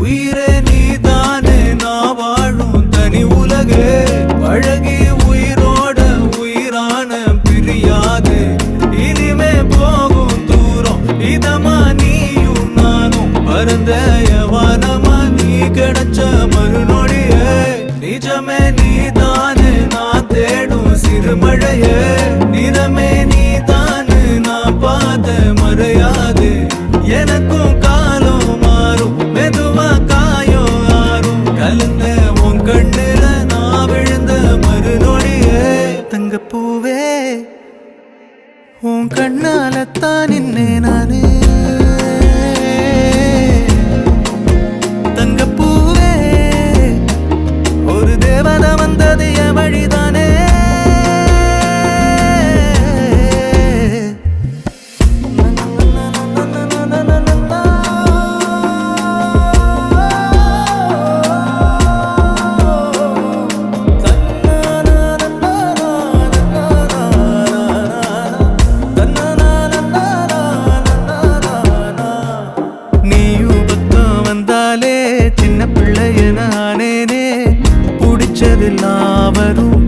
உயிரே நீதானே நான் வாழும் தனி உலகே பழகி உயிரோட உயிரான பிரியாது இனிமே போகும் தூரம் இதமா நீயும் நானும் பரந்த யவானமா நீ கிடைச்ச மறுநொடியே நிஜமே நீதானே நான் தேடும் சிறுமழையே நிறமே நீதானே நான் பார்த்த மறையாது எனக்கும் காலம் மாறும் மெதுவா காயம் ஆறும் கலந்த உன் கண்ணுல நான் விழுந்த மறுநொடியே தங்கப்பூவே உன் கண்ணாலத்தான் நின்னே நானே தங்கப்பூவே ஒரு தேவதை வந்தது என் வழிதானே சின்ன பிள்ளைய நானேனே பிடிச்சதெல்லாம் வரும்